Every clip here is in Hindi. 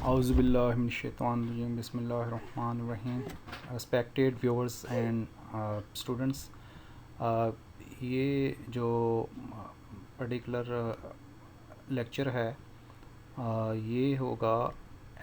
Auzubillahiminash-shaytanir-rajim. Bismillahir-Rahmanir-Rahim. Respected viewers and students, ये जो पर्टिकुलर लेक्चर है ये होगा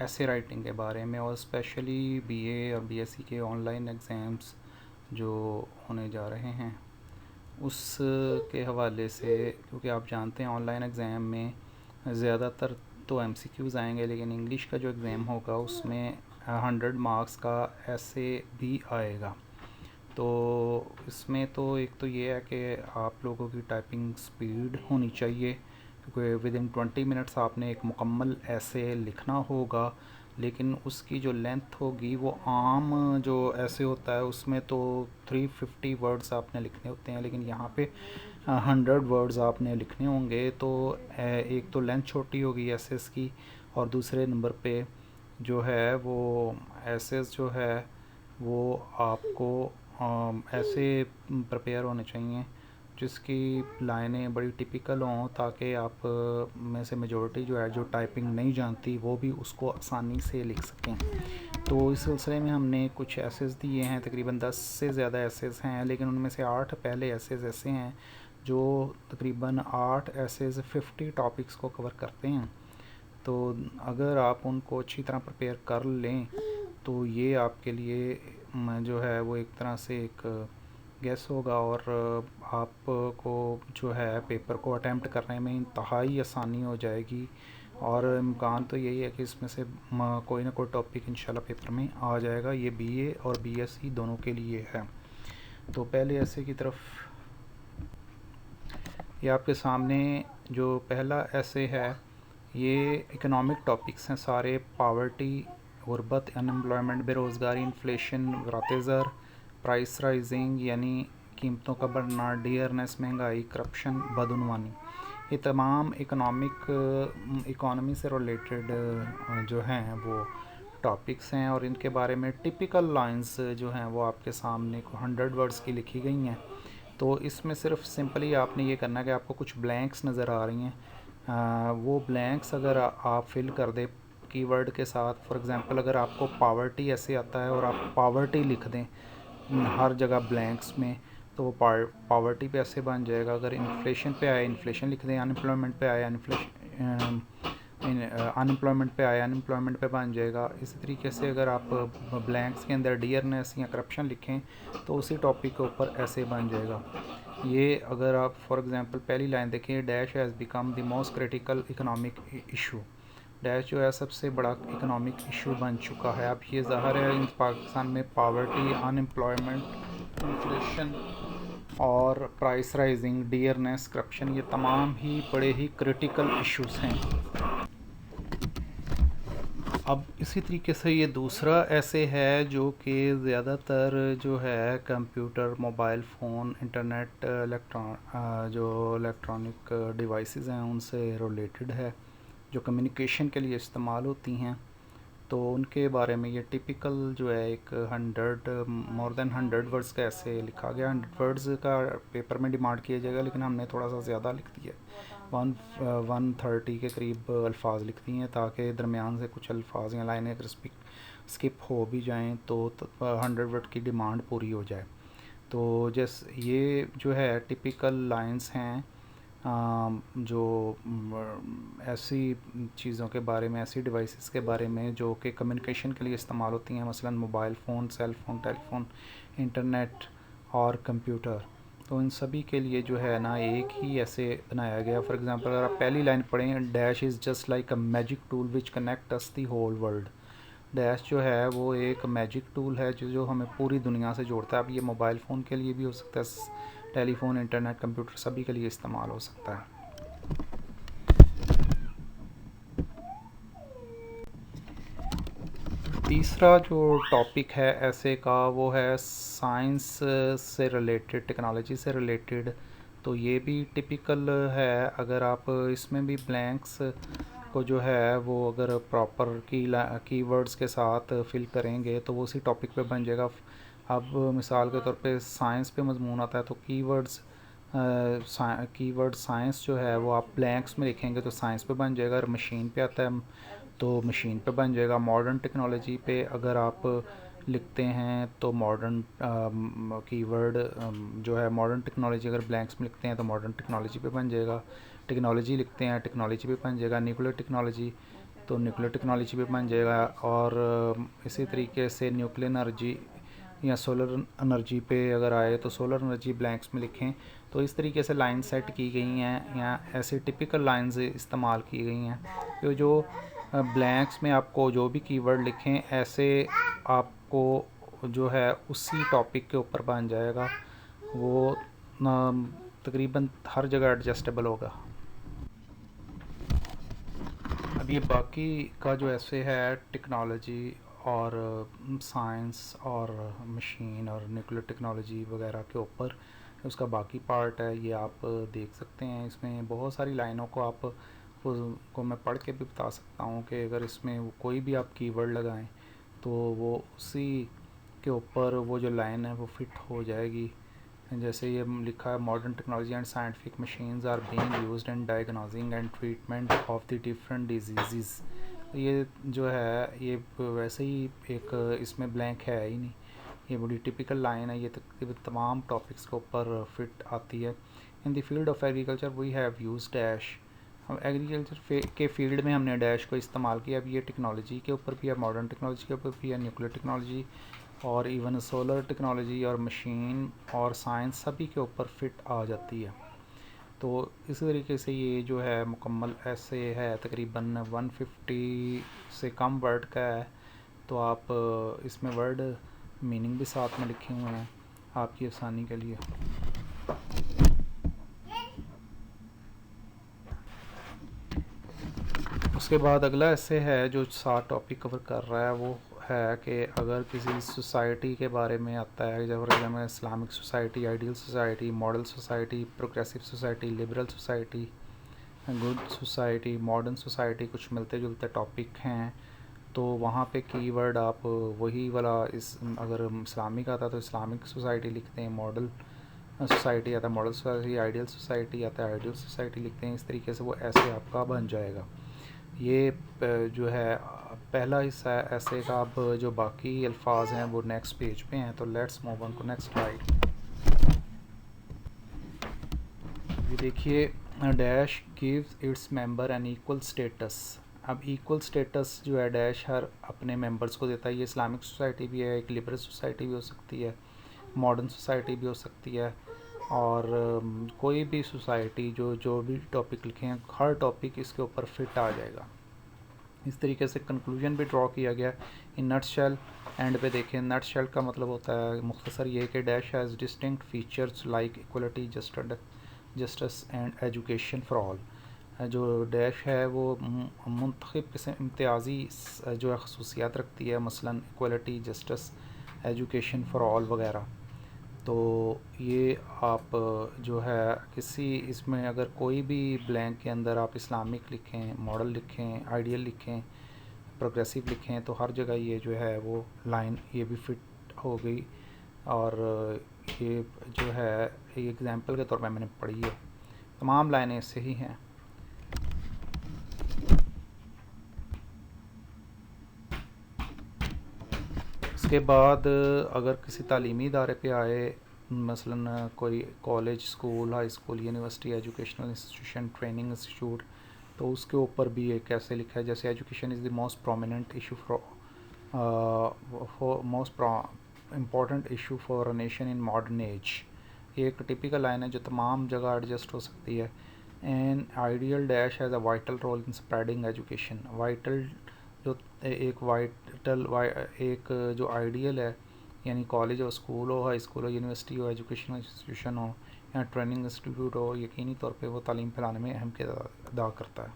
ऐसे राइटिंग के बारे में, और स्पेशली बीए और बीएससी के ऑनलाइन एग्ज़ाम्स जो होने जा रहे हैं उस के हवाले से, क्योंकि आप जानते हैं ऑनलाइन एग्ज़ाम में ज़्यादातर तो एमसीक्यूज़ आएंगे, लेकिन इंग्लिश का जो एग्ज़ाम होगा उसमें 100 मार्क्स का ऐसे भी आएगा। तो इसमें तो एक तो ये है कि आप लोगों की टाइपिंग स्पीड होनी चाहिए, क्योंकि विद इन 20 मिनट्स आपने एक मुकम्मल ऐसे लिखना होगा। लेकिन उसकी जो लेंथ होगी वो आम जो ऐसे होता है उसमें तो 350 वर्ड्स आपने लिखने होते हैं, लेकिन यहाँ पे 100 वर्ड्स आपने लिखने होंगे। तो एक तो लेंथ छोटी होगी एसेस की, और दूसरे नंबर पे जो है वो एसेस जो है वो आपको ऐसे प्रिपेयर होने चाहिए जिसकी लाइनें बड़ी टिपिकल हों, ताकि आप में से मेजॉरिटी जो है जो टाइपिंग नहीं जानती वो भी उसको आसानी से लिख सकें। तो इस सिलसिले में हमने कुछ एसेस दिए हैं, तकरीबन 10 से ज़्यादा एसेस हैं, लेकिन उनमें से 8 पहले एसेस ऐसे हैं जो तकरीबन 8 एसेस 50 टॉपिक्स को कवर करते हैं। तो अगर आप उनको अच्छी तरह प्रिपेयर कर लें तो ये आपके लिए जो है वो एक तरह से एक गेस होगा, और आपको जो है पेपर को अटैम्प्ट करने में इंतहाई आसानी हो जाएगी। और इम्कान तो यही है कि इसमें से कोई ना कोई टॉपिक इंशाल्लाह पेपर में आ जाएगा। ये बीए और बीएससी दोनों के लिए है। तो पहले ऐसे की तरफ ये आपके सामने जो पहला ऐसे है, ये इकोनॉमिक टॉपिक्स हैं सारे। पावर्टी, गुर्बत, अनएम्प्लॉयमेंट, बेरोज़गारी, इन्फ्लेशन, ज़र, प्राइस राइजिंग यानी कीमतों का बढ़ना, डियरनेस महंगाई, करप्शन, बदउनवानी, ये तमाम इकोनॉमी से रिलेटेड जो हैं वो टॉपिक्स हैं। और इनके बारे में टिपिकल लाइंस जो हैं वो आपके सामने 100 वर्ड्स की लिखी गई हैं। तो इसमें सिर्फ सिंपली आपने ये करना है कि आपको कुछ ब्लैंक्स नज़र आ रही हैं, वो ब्लैंक्स अगर आप फिल कर दे कीवर्ड के साथ। फॉर एग्ज़ाम्पल अगर आपको पावर्टी ऐसे आता है और आप पावर्टी लिख दें हर जगह ब्लैंक्स में, तो वो पावर्टी पे ऐसे बन जाएगा। अगर इन्फ्लेशन पे आए इन्फ्लेशन लिख दें, अनएम्प्लॉयमेंट पे आए अनएम्प्लॉयमेंट पे आए अनएम्प्लॉयमेंट पे बन जाएगा। इसी तरीके से अगर आप ब्लैंक्स के अंदर डियरनेस या करप्शन लिखें तो उसी टॉपिक के ऊपर ऐसे बन जाएगा। ये अगर आप फॉर एग्ज़ाम्पल पहली लाइन देखें, dash has become the most critical economic issue. Dash जो है सबसे बड़ा इकोनॉमिक इशू बन चुका है। अब ये ज़ाहिर है पाकिस्तान में पावर्टी, अनएम्प्लॉयमेंट, इन्फ्लेशन और प्राइस राइजिंग, डियरनेस, करप्शन, ये तमाम ही बड़े ही क्रिटिकल इश्यूज़ हैं। अब इसी तरीके से ये दूसरा ऐसे है जो कि ज़्यादातर जो है कंप्यूटर, मोबाइल फ़ोन, इंटरनेट, जो इलेक्ट्रॉनिक डिवाइसेस हैं उनसे रिलेटेड है, जो कम्युनिकेशन के लिए इस्तेमाल होती हैं। तो उनके बारे में ये टिपिकल जो है एक मोर देन 100 वर्ड्स का ऐसे लिखा गया। 100 वर्ड्स का पेपर में डिमांड किया जाएगा, लेकिन हमने थोड़ा सा ज़्यादा लिख दिया, 130 के करीब अल्फाज लिख दिए हैं, ताकि दरमियान से कुछ अल्फाज या लाइनें अगर स्किप हो भी जाएँ तो 100 वर्ड की डिमांड पूरी हो जाए। तो जैसे ये जो है टिपिकल लाइंस हैं जो ऐसी चीज़ों के बारे में, ऐसी डिवाइसेस के बारे में जो कि कम्युनिकेशन के लिए इस्तेमाल होती हैं, मसलन mobile phone, cell phone, telephone, internet और कंप्यूटर। तो इन सभी के लिए जो है ना एक ही ऐसे बनाया गया। फॉर एग्ज़ाम्पल अगर आप पहली लाइन पढ़ें, dash is just like a magic tool which connect us the whole world. Dash जो है वो एक मैजिक टूल है जो हमें पूरी दुनिया से जोड़ता है। अब ये मोबाइल फ़ोन के लिए भी हो सकता है, टेलीफोन, इंटरनेट, कंप्यूटर सभी के लिए इस्तेमाल हो सकता है। तीसरा जो टॉपिक है ऐसे का वो है साइंस से रिलेटेड, टेक्नोलॉजी से रिलेटेड। तो ये भी टिपिकल है। अगर आप इसमें भी ब्लैंक्स को जो है वो अगर प्रॉपर कीवर्ड्स के साथ फिल करेंगे तो वो उसी टॉपिक पे बन जाएगा। अब मिसाल के तौर पे साइंस पे मजमून आता है तो कीवर्ड साइंस जो है वो आप ब्लैंक्स में लिखेंगे तो साइंस पे बन जाएगा। और मशीन पे आता है तो मशीन पे बन जाएगा। मॉडर्न टेक्नोलॉजी पे अगर आप लिखते हैं तो मॉडर्न कीवर्ड जो है मॉडर्न टेक्नोलॉजी, अगर ब्लैंक्स में लिखते हैं तो मॉडर्न टेक्नोलॉजी पे बन जाएगा। टेक्नोलॉजी लिखते हैं टेक्नोलॉजी पे बन जाएगा। न्यूक्लियर टेक्नोलॉजी तो न्यूक्लियर टेक्नोलॉजी पे बन जाएगा। और इसी तरीके से न्यूक्लियर एनर्जी या सोलर एनर्जी पे अगर आए तो सोलर एनर्जी ब्लैंक्स में लिखें। तो इस तरीके से लाइन सेट की गई हैं या ऐसे टिपिकल लाइंस इस्तेमाल की गई हैं कि जो ब्लैंक्स में आपको जो भी कीवर्ड लिखें ऐसे आपको जो है उसी टॉपिक के ऊपर बन जाएगा, वो तकरीबन हर जगह एडजस्टेबल होगा। अब ये बाकी का जो ऐसे है टेक्नोलॉजी और साइंस और मशीन और न्यूक्लियर टेक्नोलॉजी वगैरह के ऊपर उसका बाकी पार्ट है, ये आप देख सकते हैं। इसमें बहुत सारी लाइनों को आप को मैं पढ़ के भी बता सकता हूँ कि अगर इसमें कोई भी आप कीवर्ड लगाएं तो वो उसी के ऊपर वो जो लाइन है वो फिट हो जाएगी। जैसे ये लिखा है, modern technology and scientific machines are being used in diagnosing and treatment of the different disease. ये जो है ये वैसे ही एक इसमें ब्लैंक है ही नहीं, ये बड़ी टिपिकल लाइन है, ये तकरीबन तमाम टॉपिक्स के ऊपर फिट आती है। In the field of agriculture we have use dash, हम एग्रीकल्चर के फील्ड में हमने डैश को इस्तेमाल किया। अब ये टेक्नोलॉजी के ऊपर भी है, मॉडर्न टेक्नोलॉजी के ऊपर भी है, न्यूक्लियर टेक्नोलॉजी और इवन सोलर टेक्नोलॉजी और मशीन और साइंस सभी के ऊपर फिट आ जाती है। तो इसी तरीके से ये जो है मुकम्मल ऐसे है, तकरीबन 150 से कम वर्ड का है। तो आप इसमें वर्ड मीनिंग भी साथ में लिखे हुए हैं आपकी आसानी के लिए। उसके बाद अगला ऐसे है जो 7 टॉपिक कवर कर रहा है, वो है कि अगर किसी सोसाइटी के बारे में आता है, जैसे में Islamic society, ideal society, model society, progressive society, liberal society, good society, modern society, कुछ मिलते जुलते टॉपिक हैं। तो वहाँ पे कीवर्ड आप वही वाला अगर इस्लामिक आता है तो इस्लामिक सोसाइटी लिखते हैं, मॉडल सोसाइटी आता है मॉडल सोसाइटी, आइडियल सोसाइटी आता है आइडियल सोसाइटी लिखते हैं। इस तरीके से वो ऐसे आपका बन जाएगा। ये जो है पहला हिस्सा है ऐसे का। अब जो बाकी अल्फाज हैं वो नेक्स्ट पेज पे हैं, तो let's move on to next slide. ये देखिए, dash gives its member an equal status. अब इक्वल स्टेटस जो है डैश हर अपने मेंबर्स को देता है। ये इस्लामिक सोसाइटी भी है, एक लिबरल सोसाइटी भी हो सकती है, मॉडर्न सोसाइटी भी हो सकती है, और कोई भी सोसाइटी जो भी टॉपिक लिखे हैं हर टॉपिक इसके ऊपर फिट आ जाएगा। इस तरीके से कंक्लूजन भी ड्रॉ किया गया इन नट शेल। एंड पे देखें, नट शेल का मतलब होता है मुख्तसर ये कि dash has distinct features like equality, justice and education for all. जो डैश है वो मुंतखब किस्म इम्तियाज़ी जो है खसूसियात रखती है, मसलन equality, justice, education for all वगैरह। तो ये आप जो है किसी इसमें अगर कोई भी ब्लैंक के अंदर आप इस्लामिक लिखें, मॉडल लिखें, आइडियल लिखें, प्रोग्रेसिव लिखें, तो हर जगह ये जो है वो लाइन ये भी फिट हो गई। और ये जो है एक एग्ज़ाम्पल के तौर पे मैंने पढ़ी है, तमाम लाइनें इससे ही हैं। इसके बाद अगर किसी तालीमी इदारे पे आए, मसलन कोई college, school, high school, university, educational institution, training institute, तो उसके ऊपर भी एक कैसे लिखा है, जैसे education is the most prominent issue for most important issue for a nation in modern age. ये एक टिपिकल लाइन है जो तमाम जगह एडजस्ट हो सकती है। And ideal dash has a vital role in spreading education. Vital जो एक जो आइडियल है, यानी कॉलेज हो, स्कूल हो, हाई स्कूल हो, यूनिवर्सिटी हो, एजुकेशनल इंस्टीट्यूशन हो या ट्रेनिंग इंस्टीट्यूट हो, यकीनी तौर पे वो तालीम फैलाने में अहम किरदार अदा करता है।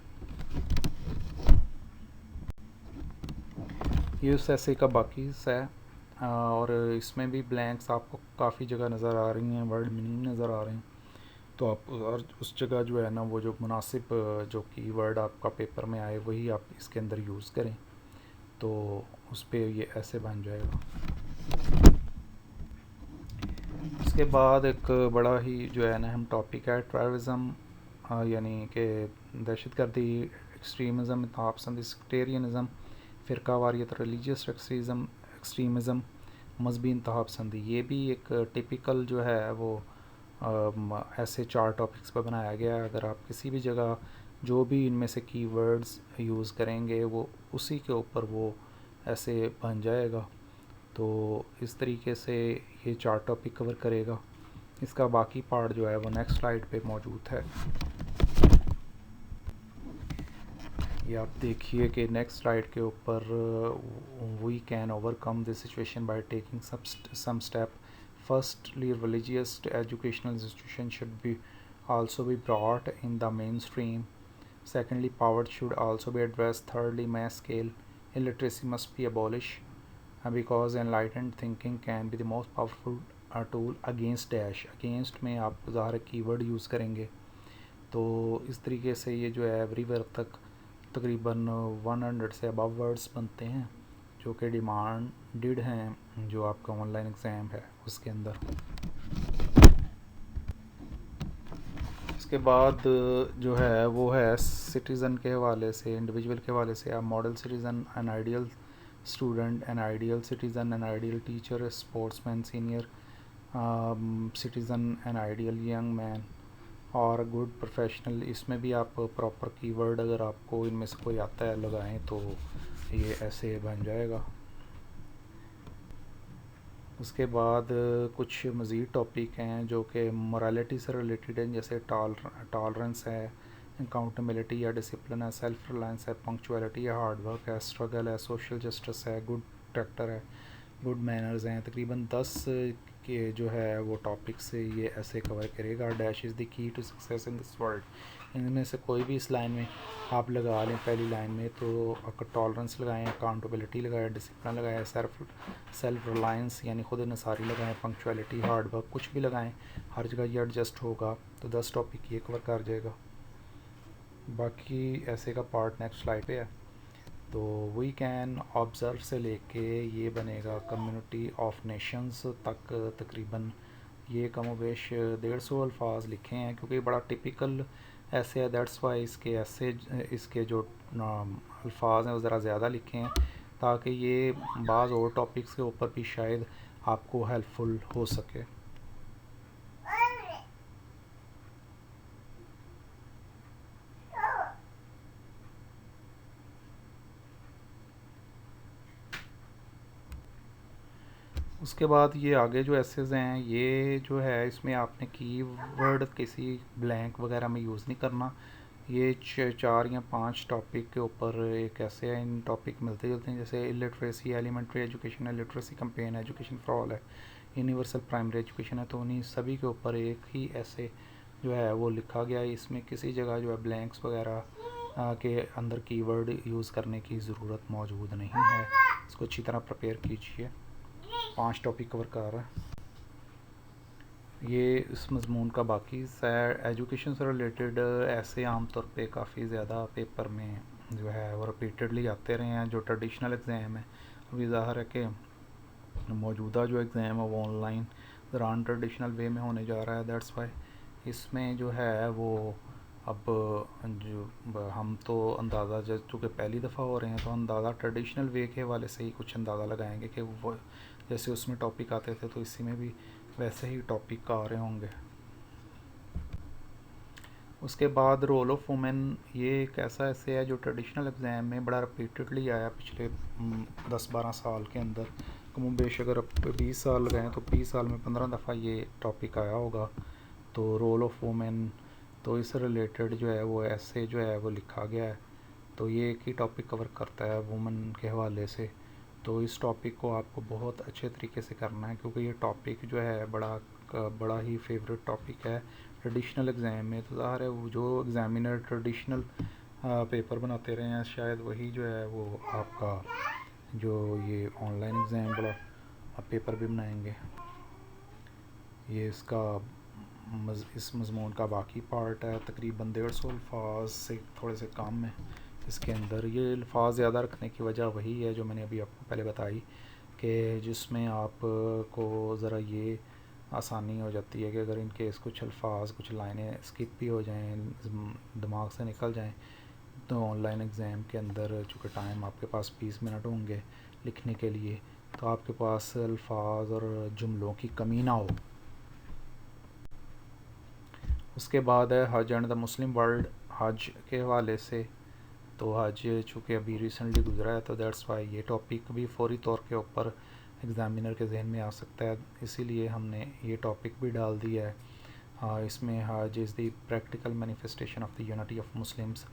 ये उस ऐसे का बाकी हिस्सा है। और इसमें भी ब्लैंक्स आपको काफ़ी जगह नज़र आ रही हैं, वर्ड मीनिंग नज़र आ रहे हैं। तो आप और उस जगह जो है ना वो जो मुनासिब जो कीवर्ड आपका पेपर में आए वही आप इसके अंदर यूज़ करें, तो उस पर ये ऐसे बन जाएगा। इसके बाद एक बड़ा ही जो है ना अहम टॉपिक है टेररिज्म, यानी कि दहशतगर्दी, एक्सट्रीमिज़म, इंतहापसंदी, सेक्टेरियनिज़म, फ़िरका वारियत, रिलीजियस एक्सट्रीमिज़म, मजहबी इंतहापसंदी। ये भी एक टिपिकल जो है वो ऐसे 4 टॉपिक्स पर बनाया गया है। अगर आप किसी भी जगह जो भी इनमें से कीवर्ड्स यूज़ करेंगे वो उसी के ऊपर वो ऐसे बन जाएगा। तो इस तरीके से ये 4 टॉपिक कवर करेगा। इसका बाकी पार्ट जो है वो नेक्स्ट स्लाइड पे मौजूद है। ये आप देखिए कि नेक्स्ट स्लाइड के ऊपर we can overcome this situation by taking some step. Firstly, religious educational institution should be also be brought in the mainstream. Secondly, poverty should also be addressed. Thirdly, mass scale illiteracy must be abolished because enlightened thinking can be the most powerful tool against dash. Against में आप ज़ाहिर कीवर्ड यूज़ करेंगे। तो इस तरीके से ये जो है एवरीवेयर तक तकरीबन 100 से अबव वर्ड्स बनते हैं जो कि डिमांडेड हैं जो आपका ऑनलाइन एग्ज़ाम है उसके अंदर। इसके बाद जो है वो है सिटीज़न के हवाले से, इंडिविजुअल के हवाले से। आप model citizen, an ideal student, an ideal citizen, an ideal teacher, sportsman, senior citizen, an ideal young man और गुड प्रोफेशनल। इसमें भी आप प्रॉपर कीवर्ड अगर आपको इनमें से कोई आता है लगाएं तो ये ऐसे बन जाएगा। उसके बाद कुछ मज़ीद टॉपिक हैं जो कि मोरालिटी से रिलेटेड हैं, जैसे टॉलरेंस है, अकाउंटेबिलिटी या डिसिप्लिन है, सेल्फ रिलायंस है, पंक्चुअलिटी है, हार्ड वर्क है, स्ट्रगल है, सोशल जस्टिस है, गुड कैरेक्टर है, गुड मैनर्स हैं। तकरीबन 10 के जो है वो टॉपिक्स ये ऐसे कवर करेगा। Dash is the key to success in this world. इनमें से कोई भी इस लाइन में आप लगा लें पहली लाइन में, तो अगर टॉलरेंस लगाएं, अकाउंटेबिलिटी लगाएं, डिसिप्लिन लगाएं, सेल्फ रिलायंस यानी खुद नसारी लगाएं, पंक्चुअलिटी, हार्ड वर्क, कुछ भी लगाएं, हर जगह ये एडजस्ट होगा। तो 10 टॉपिक ये कवर कर जाएगा। बाकी ऐसे का पार्ट नेक्स्ट स्लाइड पे है। तो वी कैन ऑब्ज़र्व से लेके ये बनेगा कम्युनिटी ऑफ नेशंस तक। तकरीबन ये कमोबेश 150 अल्फाज लिखे हैं क्योंकि बड़ा टिपिकल ऐसे है। दैट्स वाई इसके ऐसे इसके जो अल्फाज हैं वो ज़रा ज़्यादा लिखे हैं ताकि ये बाज़ और टॉपिक्स के ऊपर भी शायद आपको हेल्पफुल हो सके। उसके बाद ये आगे जो एसेज हैं ये जो है इसमें आपने कीवर्ड किसी ब्लैंक वगैरह में यूज़ नहीं करना। ये 4 या 5 टॉपिक के ऊपर एक ऐसे हैं, इन टॉपिक मिलते जुलते हैं, जैसे इलिटरेसी, एलिमेंट्री एजुकेशन है, literacy campaign, education for all है, यूनिवर्सल प्राइमरी एजुकेशन है। तो उन्हीं सभी के ऊपर एक ही ऐसे जो है वो लिखा गया है। इसमें किसी जगह जो है ब्लैंक्स वगैरह के अंदर कीवर्ड यूज़ करने की ज़रूरत मौजूद नहीं है। इसको अच्छी तरह प्रिपेयर कीजिए। 5 टॉपिक कवर कर रहा है ये। इस मजमून का बाकी एजुकेशन से रिलेटेड ऐसे आम तौर पे काफ़ी ज़्यादा पेपर में जो है वो रिपीटेडली आते रहे हैं। जो ट्रेडिशनल एग्ज़ाम है, अभी ज़ाहिर है कि मौजूदा जो एग्ज़ाम है वो ऑनलाइन नॉन ट्रेडिशनल वे में होने जा रहा है। दैट्स वाई इसमें जो है वो अब जो हम तो अंदाज़ा जब चूँकि पहली दफ़ा हो रहे हैं तो अंदाज़ा ट्रेडिशनल वे के हवाले से ही कुछ अंदाज़ा लगाएंगे कि वो जैसे उसमें टॉपिक आते थे तो इसी में भी वैसे ही टॉपिक आ रहे होंगे। उसके बाद रोल ऑफ वुमेन, ये एक ऐसा ऐसे है जो ट्रेडिशनल एग्ज़ाम में बड़ा रिपीटेडली आया पिछले 10-12 साल के अंदर। कम बेश अगर अब 20 साल गए तो 20 साल में 15 दफ़ा ये टॉपिक आया होगा। तो रोल ऑफ वुमेन, तो इससे रिलेटेड जो है वो ऐसे जो है वो लिखा गया है। तो ये एक ही टॉपिक कवर करता है वुमेन के हवाले से। तो इस टॉपिक को आपको बहुत अच्छे तरीके से करना है क्योंकि ये टॉपिक जो है बड़ा ही फेवरेट टॉपिक है ट्रेडिशनल एग्ज़ाम में। तो ज़ाहिर है वो जो एग्ज़ामिनर ट्रेडिशनल पेपर बनाते रहे हैं शायद वही जो है वो आपका जो ये ऑनलाइन एग्ज़ाम वाला पेपर भी बनाएंगे। ये इसका इस मज़मून का बाकी पार्ट है। तकरीबन 150 अल्फाज से थोड़े से कम है इसके अंदर। ये अल्फाज ज़्यादा रखने की वजह वही है जो मैंने अभी आपको पहले बताई कि जिसमें आप को ज़रा ये आसानी हो जाती है कि अगर इनकेस कुछ अल्फाज कुछ लाइनें स्किप भी हो जाएं, दिमाग से निकल जाएं, तो ऑनलाइन एग्ज़ाम के अंदर चूँकि टाइम आपके पास 20 मिनट होंगे लिखने के लिए, तो आपके पास अल्फाज और जुमलों की कमी ना हो। उसके बाद है हज एंड द मुस्लिम वर्ल्ड। हज के हवाले से, तो हज चूँकि अभी रिसेंटली गुजरा है, तो दैट्स वाई ये टॉपिक भी फौरी तौर के ऊपर एग्ज़ामिनर के जहन में आ सकता है, इसीलिए हमने ये टॉपिक भी डाल दिया है। इसमें हज is the practical manifestation of the unity of Muslims,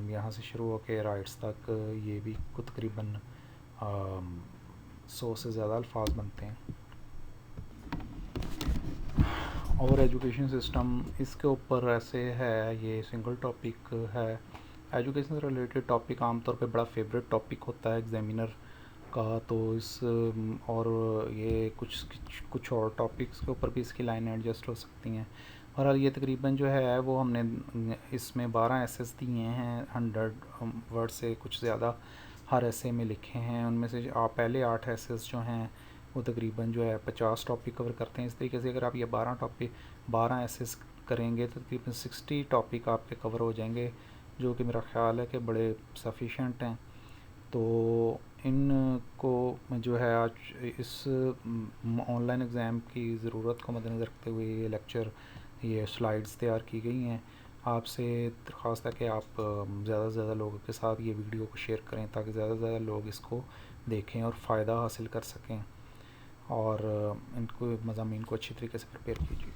यहाँ से शुरू होकर राइट्स तक ये भी तकरीबन 100 से ज़्यादा अल्फाज बनते हैं। और एजुकेशन सिस्टम, इसके ऊपर ऐसे है, ये सिंगल टॉपिक है। एजुकेशन से रिलेटेड टॉपिक आमतौर पे बड़ा फेवरेट टॉपिक होता है एग्ज़ामिनर का, तो और ये कुछ और टॉपिक्स के ऊपर भी इसकी लाइन एडजस्ट हो सकती हैं। और ये तकरीबन जो है वो हमने इसमें 12 एसेस दिए हैं, 100 वर्ड से कुछ ज़्यादा हर एसे में लिखे हैं। उनमें से आप पहले 8 एसेस जो हैं वो तकरीबन जो है 50 टॉपिक कवर करते हैं। इस तरीके से अगर आप ये 12 एसेस करेंगे तो तकरीबन 60 टॉपिक आपके कवर हो जाएंगे, जो कि मेरा ख़्याल है कि बड़े सफिशेंट हैं। तो इनको जो है आज इस ऑनलाइन एग्ज़ाम की ज़रूरत को मद्देनज़र रखते हुए ये लेक्चर, ये स्लाइड्स तैयार की गई हैं। आपसे दरख्वास्त है कि आप ज़्यादा से ज़्यादा लोगों के साथ ये वीडियो को शेयर करें, ताकि ज़्यादा से ज़्यादा लोग इसको देखें और फ़ायदा हासिल कर सकें, और इनको मज़ामीन को अच्छी तरीके से प्रिपेयर कीजिए।